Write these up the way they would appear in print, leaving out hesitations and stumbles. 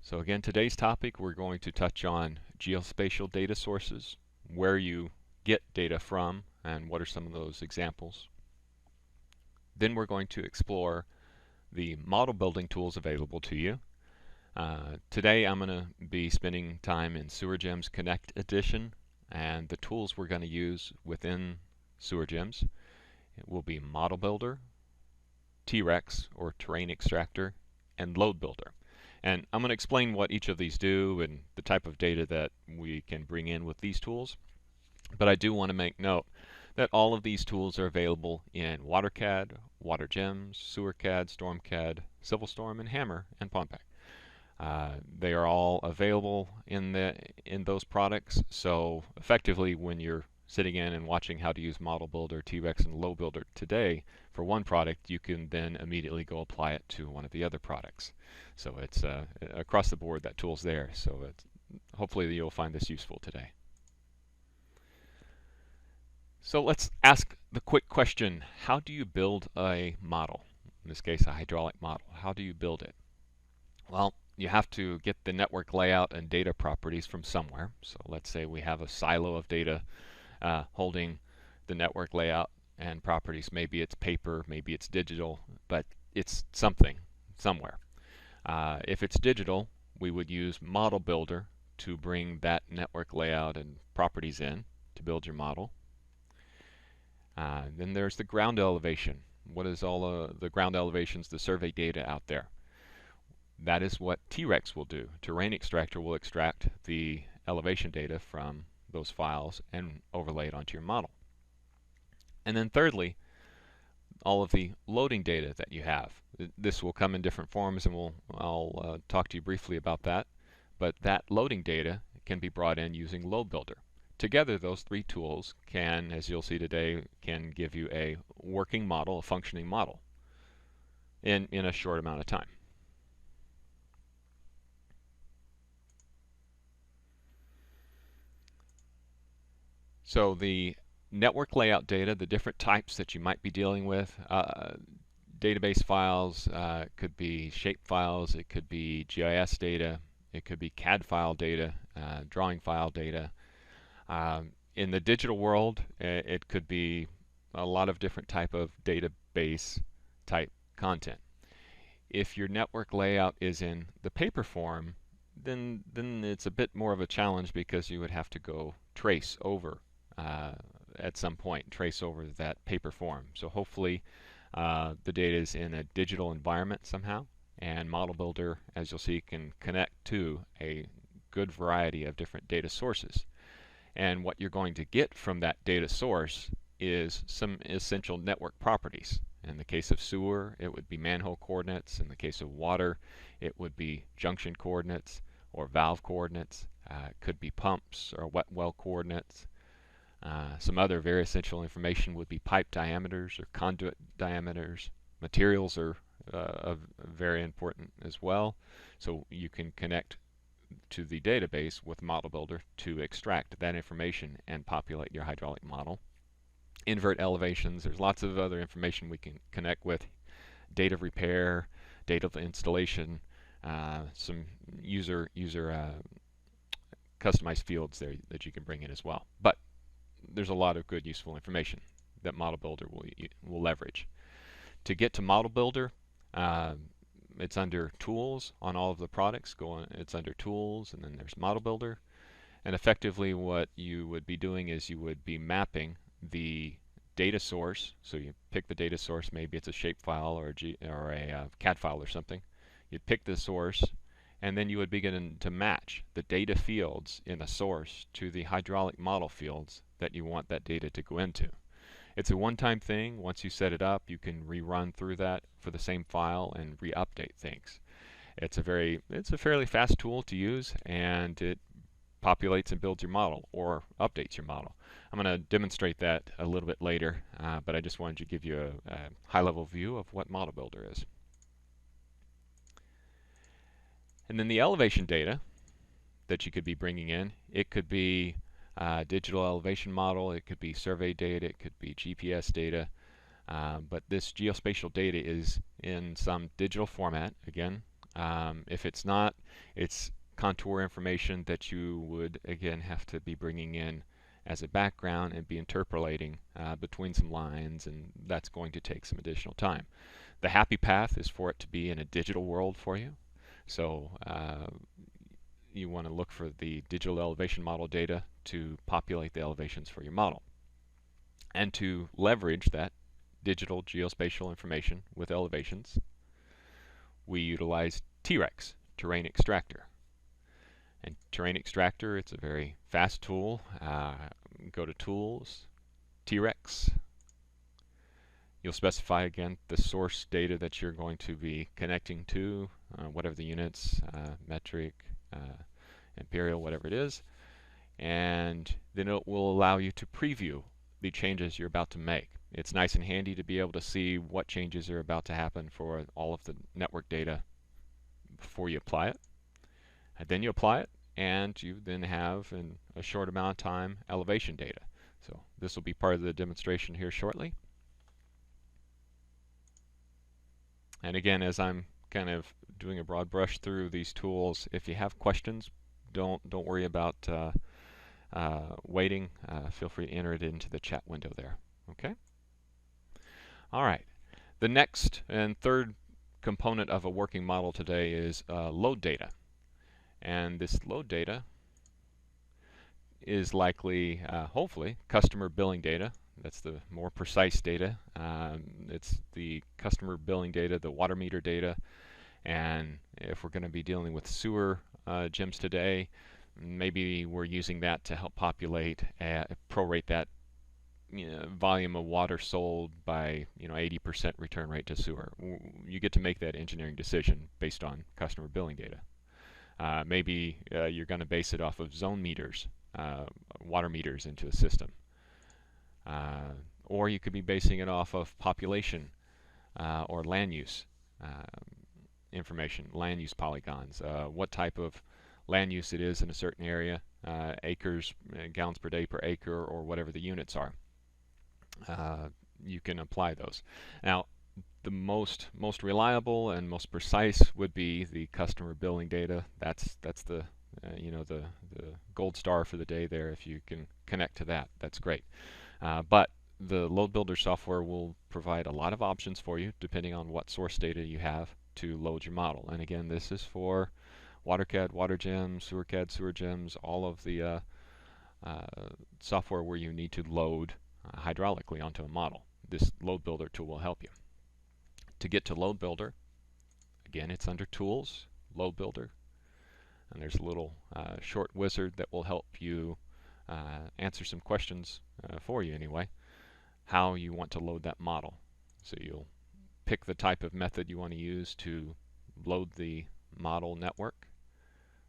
So again, today's topic, we're going to touch on geospatial data sources, where you get data from, and what are some of those examples. Then we're going to explore the model building tools available to you. Today I'm going to be spending time in SewerGEMS Connect Edition, and the tools we're going to use within SewerGEMS will be Modelbuilder, Trex or Terrain Extractor, and Loadbuilder. And I'm going to explain what each of these do and the type of data that we can bring in with these tools. But I do want to make note that all of these tools are available in WaterCAD, WaterGEMS, SewerCAD, StormCAD, CivilStorm, and Hammer, and Pompact. They are all available in those products. So effectively, when you're sitting in and watching how to use Modelbuilder, Trex, and Loadbuilder today for one product, you can then immediately go apply it to one of the other products. So it's across the board, that tool's there. So hopefully you'll find this useful today. So let's ask the quick question: how do you build a model? In this case, a hydraulic model. How do you build it? Well, you have to get the network layout and data properties from somewhere. So let's say we have a silo of data holding the network layout and properties. Maybe it's paper, maybe it's digital, but it's something somewhere. If it's digital, we would use Modelbuilder to bring that network layout and properties in to build your model. Then there's the ground elevation. What is all the ground elevations, the survey data out there? That is what Trex will do. Terrain Extractor will extract the elevation data from those files and overlay it onto your model. And then thirdly, all of the loading data that you have. This will come in different forms, and I'll talk to you briefly about that. But that loading data can be brought in using Loadbuilder. Together, those three tools can, as you'll see today, can give you a working model, a functioning model, in a short amount of time. So the network layout data, the different types that you might be dealing with, database files, could be shape files, it could be GIS data, it could be CAD file data, drawing file data. In the digital world, it could be a lot of different type of database type content. If your network layout is in the paper form, then it's a bit more of a challenge, because you would have to go trace over at some point, trace over that paper form. So hopefully the data is in a digital environment somehow, and Modelbuilder, as you'll see, can connect to a good variety of different data sources. And what you're going to get from that data source is some essential network properties. In the case of sewer, it would be manhole coordinates. In the case of water, it would be junction coordinates or valve coordinates. It could be pumps or wet well coordinates. Some other very essential information would be pipe diameters or conduit diameters. Materials are very important as well. So you can connect to the database with Modelbuilder to extract that information and populate your hydraulic model. Invert elevations, there's lots of other information we can connect with. Date of repair, date of installation, some user customized fields there that you can bring in as well. But there's a lot of good useful information that Modelbuilder will leverage. To get to Modelbuilder, it's under Tools on all of the products. It's under Tools, and then there's Modelbuilder. And effectively what you would be doing is you would be mapping the data source. So you pick the data source, maybe it's a shapefile or a CAD file or something. You'd pick the source, and then you would begin to match the data fields in the source to the hydraulic model fields that you want that data to go into. It's a one-time thing. Once you set it up, you can rerun through that for the same file and re-update things. It's a fairly fast tool to use, and it populates and builds your model or updates your model. I'm going to demonstrate that a little bit later, but I just wanted to give you a high-level view of what Modelbuilder is. And then the elevation data that you could be bringing in, it could be digital elevation model, it could be survey data, it could be GPS data, but this geospatial data is in some digital format. Again, If it's not, it's contour information that you would again have to be bringing in as a background and be interpolating between some lines, and that's going to take some additional time. The happy path is for it to be in a digital world for you. So you want to look for the digital elevation model data to populate the elevations for your model. And to leverage that digital geospatial information with elevations, we utilize Trex, Terrain Extractor. And Terrain Extractor, it's a very fast tool. Go to Tools, Trex. You'll specify again the source data that you're going to be connecting to, whatever the units, metric, imperial, whatever it is. And then it will allow you to preview the changes you're about to make. It's nice and handy to be able to see what changes are about to happen for all of the network data before you apply it. And then you apply it, and you then have, in a short amount of time, elevation data. So this will be part of the demonstration here shortly. And again, as I'm kind of doing a broad brush through these tools, if you have questions, don't worry about waiting. Feel free to enter it into the chat window there. Okay? All right. The next and third component of a working model today is load data. And this load data is likely, hopefully, customer billing data. That's the more precise data. It's the customer billing data, the water meter data, and if we're going to be dealing with SewerGEMS today, maybe we're using that to help populate, prorate that volume of water sold by 80% return rate to sewer. You get to make that engineering decision based on customer billing data. Maybe you're going to base it off of zone meters, water meters into a system. Or you could be basing it off of population or land use information, land use polygons, what type of land use it is in a certain area, acres, gallons per day per acre, or whatever the units are. You can apply those. Now, the most reliable and most precise would be the customer billing data. That's the the gold star for the day there. If you can connect to that, that's great. But the Loadbuilder software will provide a lot of options for you depending on what source data you have to load your model. And again, this is for WaterCAD, WaterGEMS, SewerCAD, SewerGEMS, all of the software where you need to load hydraulically onto a model. This Loadbuilder tool will help you. To get to Loadbuilder, again, it's under Tools, Loadbuilder, and there's a little short wizard that will help you answer some questions for you anyway, how you want to load that model. So you'll pick the type of method you want to use to load the model network,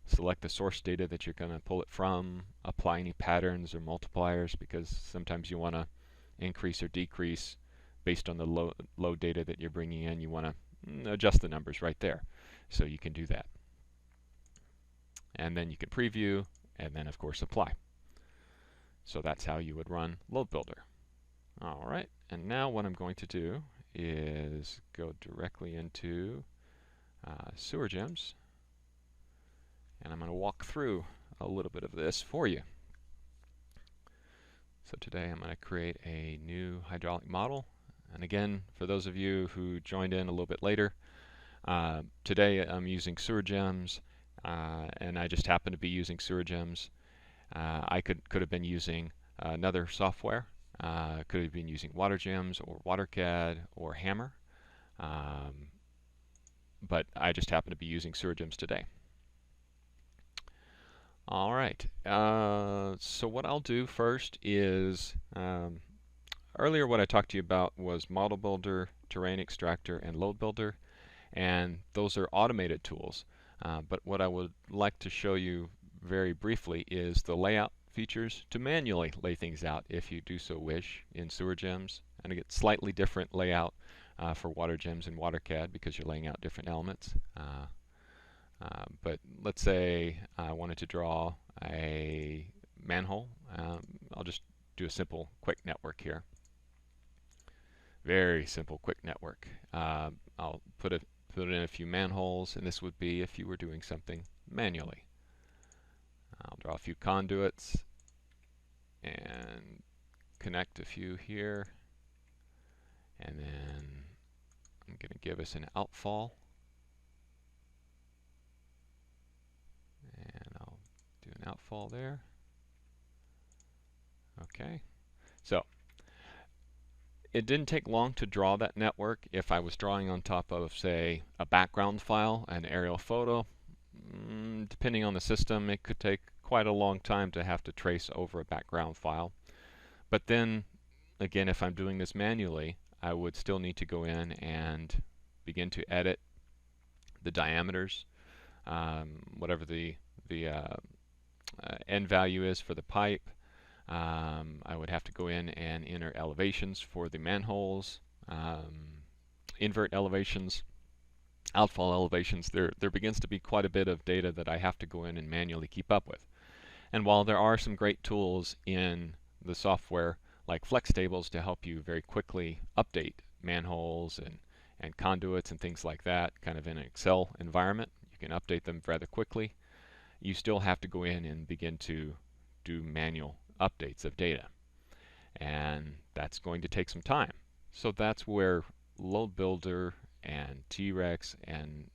select the source data that you're going to pull it from, apply any patterns or multipliers, because sometimes you want to increase or decrease based on the load data that you're bringing in. You want to adjust the numbers right there, so you can do that. And then you can preview, and then of course apply. So that's how you would run Loadbuilder. Alright, and now what I'm going to do is go directly into SewerGEMS, and I'm going to walk through a little bit of this for you. So today I'm going to create a new hydraulic model. And again, for those of you who joined in a little bit later, today I'm using SewerGEMS, and I just happen to be using SewerGEMS. I could have been using another software. Could have been using WaterGEMS or WaterCAD or Hammer, but I just happen to be using SewerGEMS today. All right, so what I'll do first is, earlier what I talked to you about was Modelbuilder, Terrain Extractor, and Loadbuilder, and those are automated tools. But what I would like to show you very briefly is the layout features to manually lay things out if you do so wish in SewerGEMS, and I get slightly different layout for WaterGEMS and WaterCAD because you're laying out different elements. But let's say I wanted to draw a manhole. I'll just do a simple quick network here. Very simple quick network. I'll put a put in a few manholes, and this would be if you were doing something manually. I'll draw a few conduits and connect a few here, and then I'm going to give us an outfall, and I'll do an outfall there. Okay, so it didn't take long to draw that network. If I was drawing on top of, say, a background file, an aerial photo, depending on the system, it could take quite a long time to have to trace over a background file. But then, again, if I'm doing this manually, I would still need to go in and begin to edit the diameters, whatever the end value is for the pipe. I would have to go in and enter elevations for the manholes, invert elevations, outfall elevations. There begins to be quite a bit of data that I have to go in and manually keep up with. And while there are some great tools in the software like flex tables to help you very quickly update manholes and conduits and things like that, kind of in an Excel environment, you can update them rather quickly. You still have to go in and begin to do manual updates of data, and that's going to take some time. So that's where Loadbuilder and Trex and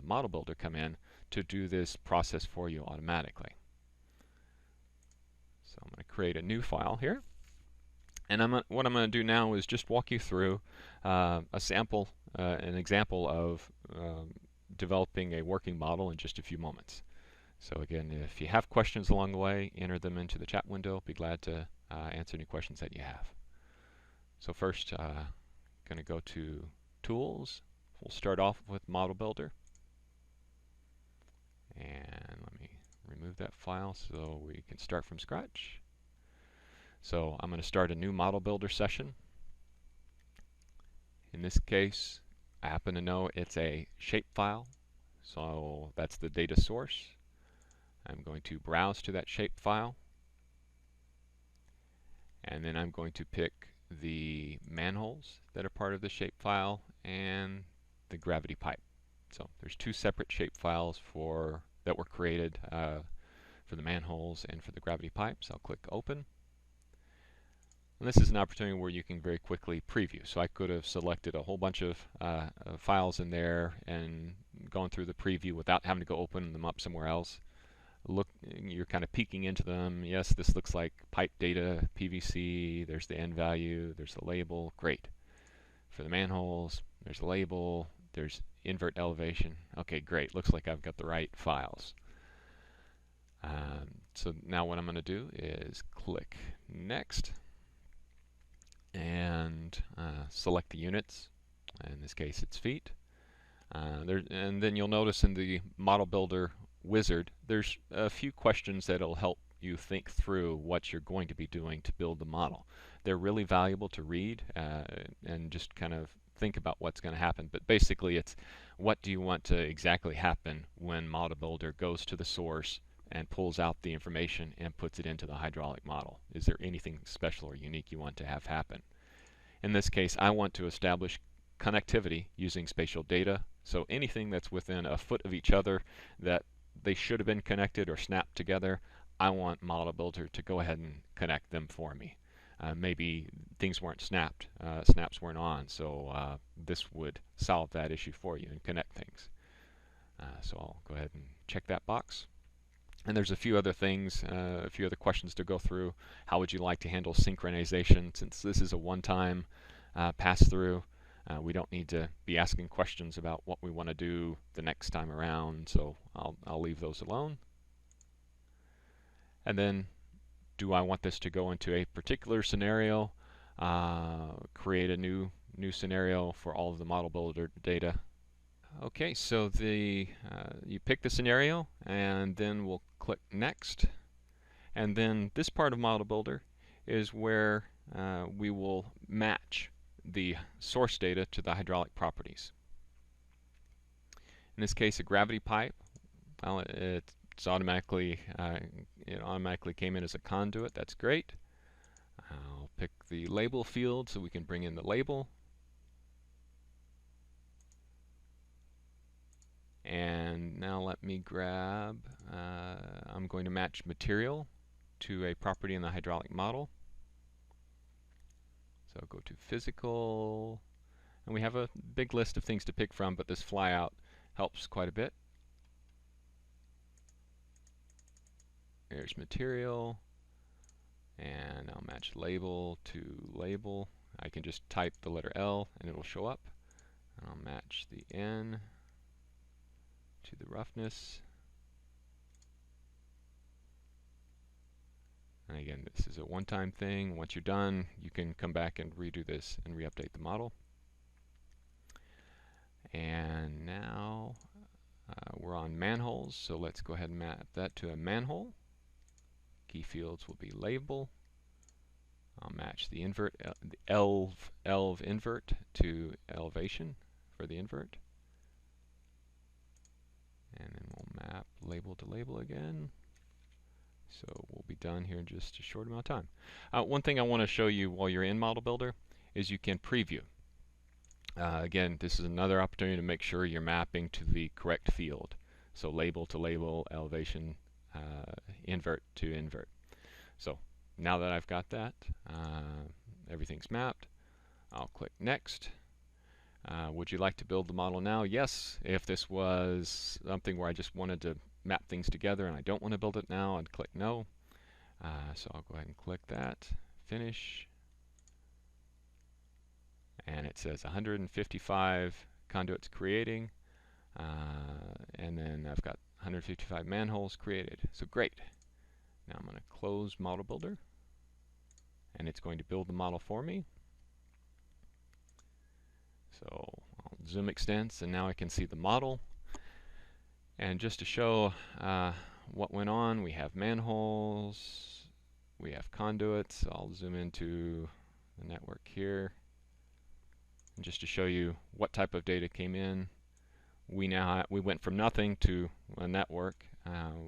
Modelbuilder come in to do this process for you automatically. So I'm going to create a new file here, and what I'm going to do now is just walk you through a sample, an example of developing a working model in just a few moments. So again, if you have questions along the way, enter them into the chat window. Be glad to answer any questions that you have. So first, going to go to Tools. We'll start off with Modelbuilder. And let me remove that file so we can start from scratch. So I'm going to start a new Modelbuilder session. In this case, I happen to know it's a shapefile, so that's the data source. I'm going to browse to that shapefile, and then I'm going to pick the manholes that are part of the shapefile and the gravity pipe. So there's two separate shapefiles that were created for the manholes and for the gravity pipes. I'll click Open. And this is an opportunity where you can very quickly preview. So I could have selected a whole bunch of files in there and gone through the preview without having to go open them up somewhere else. Look, you're kind of peeking into them. Yes, this looks like pipe data, PVC, there's the end value, there's the label, great. For the manholes, there's the label, there's invert elevation. Okay, great, looks like I've got the right files. So now what I'm going to do is click Next and select the units. In this case, it's feet. And then you'll notice in the Modelbuilder wizard, there's a few questions that'll help you think through what you're going to be doing to build the model. They're really valuable to read and just kind of think about what's going to happen. But basically, it's what do you want to exactly happen when Modelbuilder goes to the source and pulls out the information and puts it into the hydraulic model? Is there anything special or unique you want to have happen? In this case, I want to establish connectivity using spatial data. So anything that's within a foot of each other that they should have been connected or snapped together, I want Modelbuilder to go ahead and connect them for me. Maybe things weren't snapped, snaps weren't on, so this would solve that issue for you and connect things. So I'll go ahead and check that box. And there's a few other things, a few other questions to go through. How would you like to handle synchronization? Since this is a one-time pass-through, we don't need to be asking questions about what we want to do the next time around, so I'll leave those alone. And then, do I want this to go into a particular scenario? Create a new scenario for all of the Modelbuilder data. Okay, so you pick the scenario, and then we'll click Next. And then this part of Modelbuilder is where we will match the source data to the hydraulic properties. In this case, a gravity pipe, well, it automatically came in as a conduit. That's great. I'll pick the label field so we can bring in the label. And now let me grab, I'm going to match material to a property in the hydraulic model. So I'll go to physical, and we have a big list of things to pick from, but this flyout helps quite a bit. There's material, and I'll match label to label. I can just type the letter L and it'll show up. And I'll match the N to the roughness. And again, this is a one-time thing. Once you're done, you can come back and redo this and re-update the model. And now we're on manholes, so let's go ahead and map that to a manhole. Key fields will be label. I'll match the invert, the elv invert to elevation for the invert. And then we'll map label to label again. So we'll be done here in just a short amount of time. One thing I want to show you while you're in Modelbuilder is you can preview. Again, this is another opportunity to make sure you're mapping to the correct field. So label to label, elevation, invert to invert. So now that I've got that, everything's mapped, I'll click Next. Would you like to build the model now? Yes. If this was something where I just wanted to map things together and I don't want to build it now, I'd click No. So I'll go ahead and click that, Finish. And it says 155 conduits creating, and then I've got 155 manholes created. So great. Now I'm going to close Modelbuilder, and it's going to build the model for me. So I'll zoom extents, and now I can see the model. And just to show what went on, we have manholes, we have conduits. I'll zoom into the network here. And just to show you what type of data came in, we went from nothing to a network.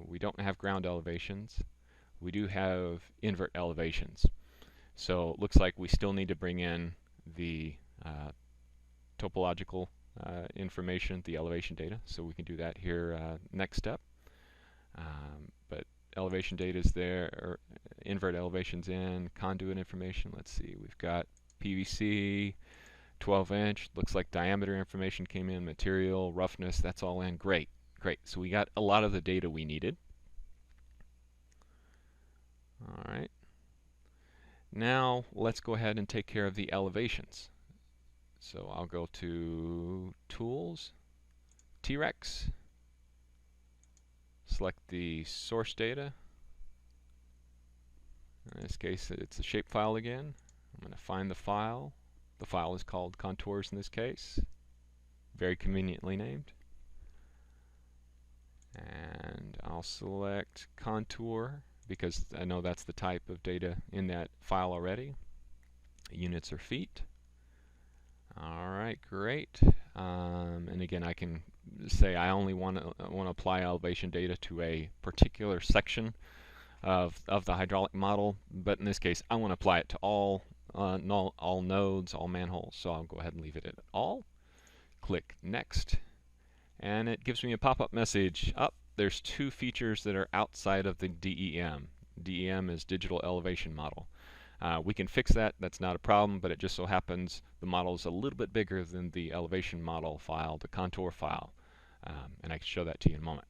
We don't have ground elevations. We do have invert elevations. So it looks like we still need to bring in the topological information, the elevation data. So we can do that here next step. But elevation data is there, or invert elevations in, conduit information. Let's see, we've got PVC, 12-inch, looks like diameter information came in, material, roughness, that's all in. Great, great. So we got a lot of the data we needed. All right. Now let's go ahead and take care of the elevations. So I'll go to Tools, Trex, select the source data. In this case, it's a shapefile again. I'm going to find the file. The file is called contours in this case, very conveniently named. And I'll select contour because I know that's the type of data in that file already. Units are feet. Alright, great. And again, I can say I only want to apply elevation data to a particular section of the hydraulic model, but in this case I want to apply it to all nodes, all manholes, so I'll go ahead and leave it at all. Click Next, and it gives me a pop-up message. There's two features that are outside of the DEM. DEM is Digital Elevation Model. We can fix that, that's not a problem, but it just so happens the model is a little bit bigger than the elevation model file, the contour file, and I can show that to you in a moment.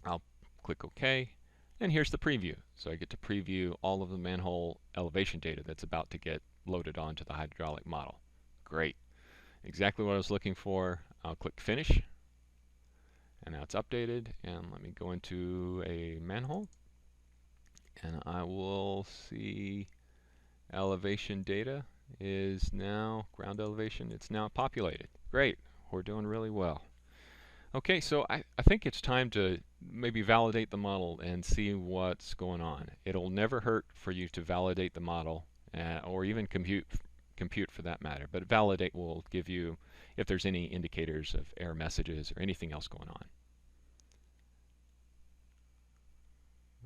I'll click OK. And here's the preview. So I get to preview all of the manhole elevation data that's about to get loaded onto the hydraulic model. Great. Exactly what I was looking for. I'll click Finish. And now it's updated. And let me go into a manhole. And I will see elevation data is now, ground elevation, it's now populated. Great. We're doing really well. Okay, so I think it's time to maybe validate the model and see what's going on. It'll never hurt for you to validate the model, or even compute for that matter. But validate will give you if there's any indicators of error messages or anything else going on.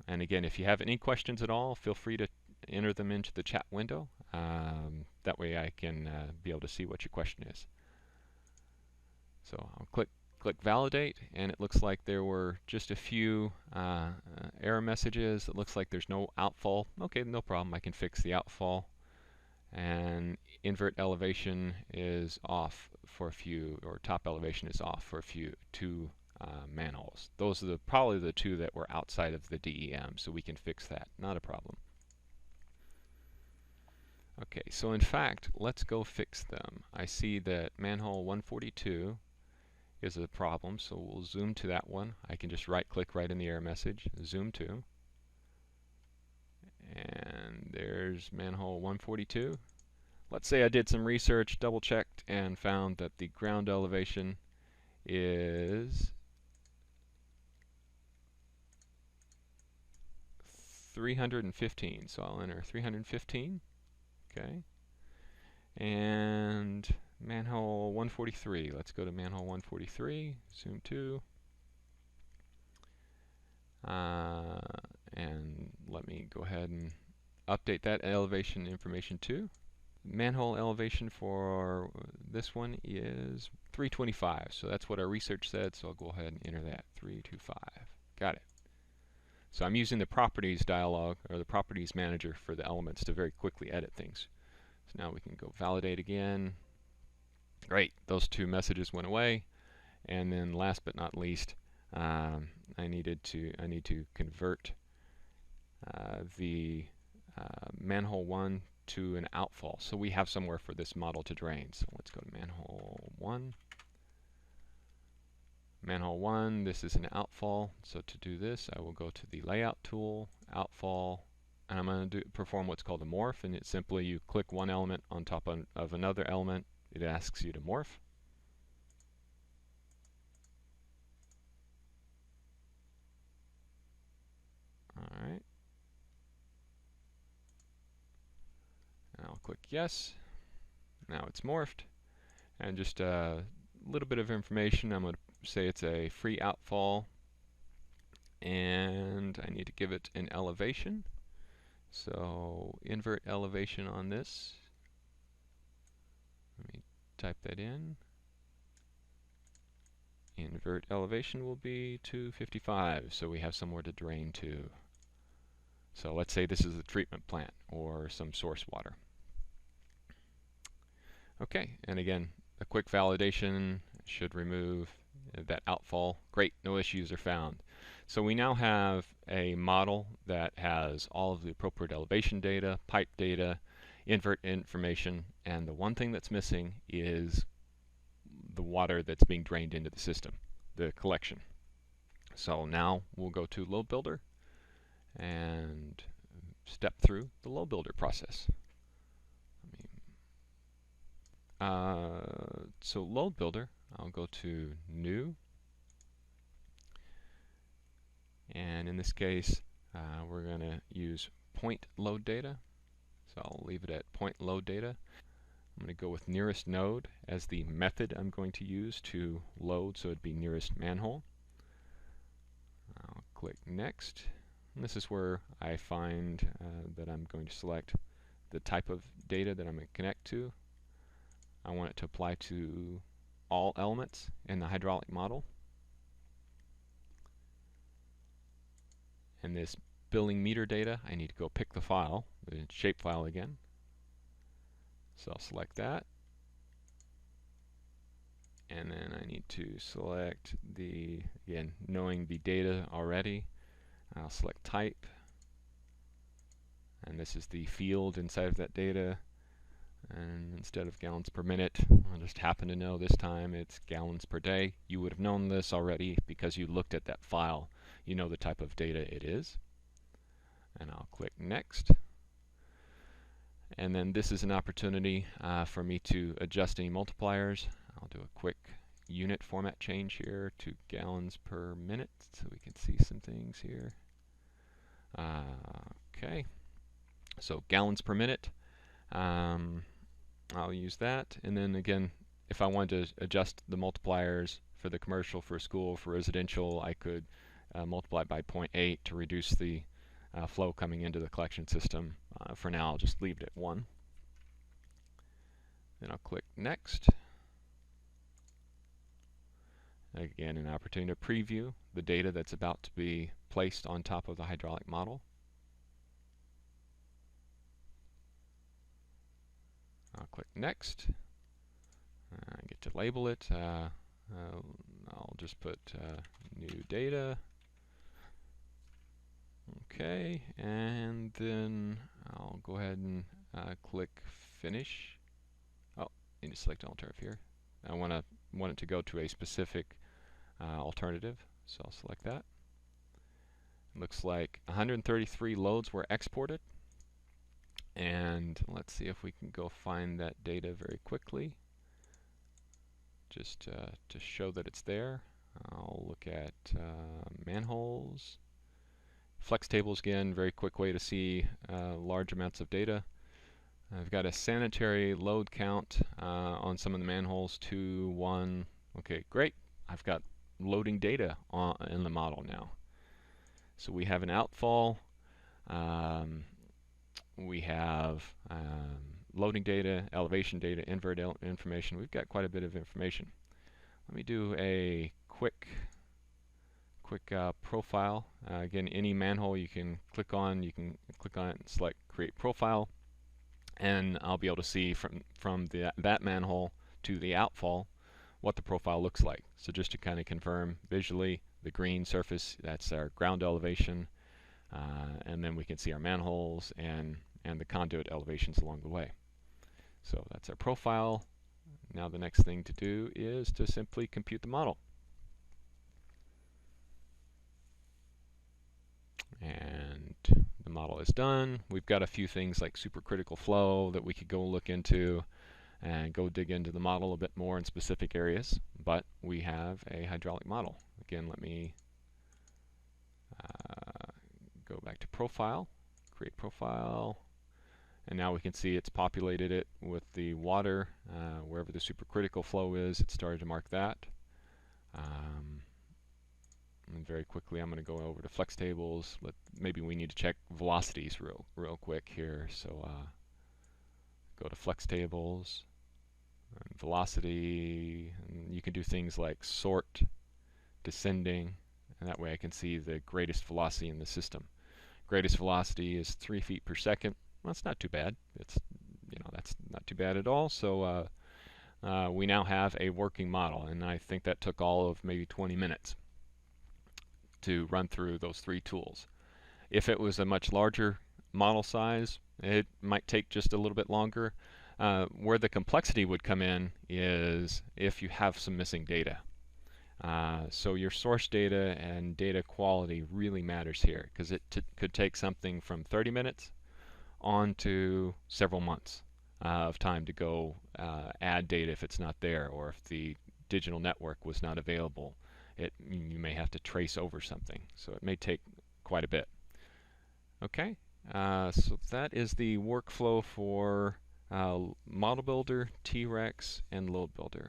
And again, if you have any questions at all, feel free to enter them into the chat window. That way I can be able to see what your question is. So I'll click click validate, and it looks like there were just a few error messages. It looks like there's no outfall. Okay, no problem, I can fix the outfall. And invert elevation is off for a few, or top elevation is off for two manholes. Those are probably the two that were outside of the DEM, so we can fix that, not a problem. Okay, so in fact, let's go fix them. I see that manhole 142 is a problem, so we'll zoom to that one. I can just right click right in the error message, zoom to, and there's manhole 142. Let's say I did some research, double checked, and found that the ground elevation is 315. So I'll enter 315. Okay. And manhole 143. Let's go to manhole 143, zoom to. And let me go ahead and update that elevation information too. Manhole elevation for this one is 325, so that's what our research said, so I'll go ahead and enter that, 325. Got it. So I'm using the properties dialog, or the properties manager, for the elements to very quickly edit things. So now we can go validate again. Great, those two messages went away. And then last but not least, I need to convert the manhole 1 to an outfall. So we have somewhere for this model to drain. So let's go to manhole 1. Manhole 1, this is an outfall. So to do this, I will go to the layout tool, outfall, and I'm going to perform what's called a morph, and it's simply you click one element on top of another element. It asks you to morph. Alright. And I'll click yes. Now it's morphed. And just a little bit of information. I'm going to say it's a free outfall. And I need to give it an elevation. So invert elevation on this. Let me type that in. Invert elevation will be 255, so we have somewhere to drain to. So let's say this is a treatment plant or some source water. Okay, and again, a quick validation should remove that outfall. Great, no issues are found. So we now have a model that has all of the appropriate elevation data, pipe data, invert information, and the one thing that's missing is the water that's being drained into the system, the collection. So now we'll go to Loadbuilder and step through the Loadbuilder process. So Loadbuilder, I'll go to New, and in this case we're going to use point load data, so I'll leave it at point load data. I'm going to go with nearest node as the method I'm going to use to load, so it'd be nearest manhole. I'll click next, and this is where I find that I'm going to select the type of data that I'm going to connect to. I want it to apply to all elements in the hydraulic model. And this billing meter data, I need to go pick the file, the shapefile again. So I'll select that. And then I need to select the, again, knowing the data already, I'll select type. And this is the field inside of that data. And instead of gallons per minute, I just happen to know this time it's gallons per day. You would have known this already because you looked at that file. You know the type of data it is. And I'll click next. And then this is an opportunity for me to adjust any multipliers. I'll do a quick unit format change here to gallons per minute so we can see some things here. Okay, so gallons per minute. I'll use that, and then again, if I wanted to adjust the multipliers for the commercial, for school, for residential, I could multiply by 0.8 to reduce the flow coming into the collection system. For now, I'll just leave it at 1. Then I'll click next. Again, an opportunity to preview the data that's about to be placed on top of the hydraulic model. I'll click Next. I get to label it. I'll just put new data. Okay, and then I'll go ahead and click Finish. Oh, need to select an alternative here. I want it to go to a specific alternative, so I'll select that. Looks like 133 loads were exported, and let's see if we can go find that data very quickly, just to show that it's there. I'll look at manholes, flex tables again, very quick way to see large amounts of data. I've got a sanitary load count on some of the manholes, 2, 1. Okay, great. I've got loading data in the model now. So we have an outfall, we have loading data, elevation data, invert information. We've got quite a bit of information. Let me do a quick profile. Again, any manhole you can click on it and select Create Profile, and I'll be able to see from that manhole to the outfall what the profile looks like. So just to kind of confirm visually, the green surface, that's our ground elevation, and then we can see our manholes and the conduit elevations along the way. So that's our profile. Now the next thing to do is to simply compute the model. And the model is done. We've got a few things like supercritical flow that we could go look into and go dig into the model a bit more in specific areas, but we have a hydraulic model. Again, let me go back to Profile, Create Profile, and now we can see it's populated it with the water. Wherever the supercritical flow is, it started to mark that. And very quickly, I'm going to go over to flex tables. Maybe we need to check velocities real quick here. So go to flex tables, and velocity, and you can do things like sort, descending, and that way I can see the greatest velocity in the system. Greatest velocity is 3 feet per second. Well, that's not too bad. It's, that's not too bad at all. So we now have a working model, and I think that took all of maybe 20 minutes to run through those 3 tools. If it was a much larger model size, it might take just a little bit longer. Where the complexity would come in is if you have some missing data. So your source data and data quality really matters here, because it could take something from 30 minutes on to several months of time to go add data if it's not there, or if the digital network was not available. You may have to trace over something, so it may take quite a bit. Okay, so that is the workflow for Modelbuilder, Trex, and Loadbuilder.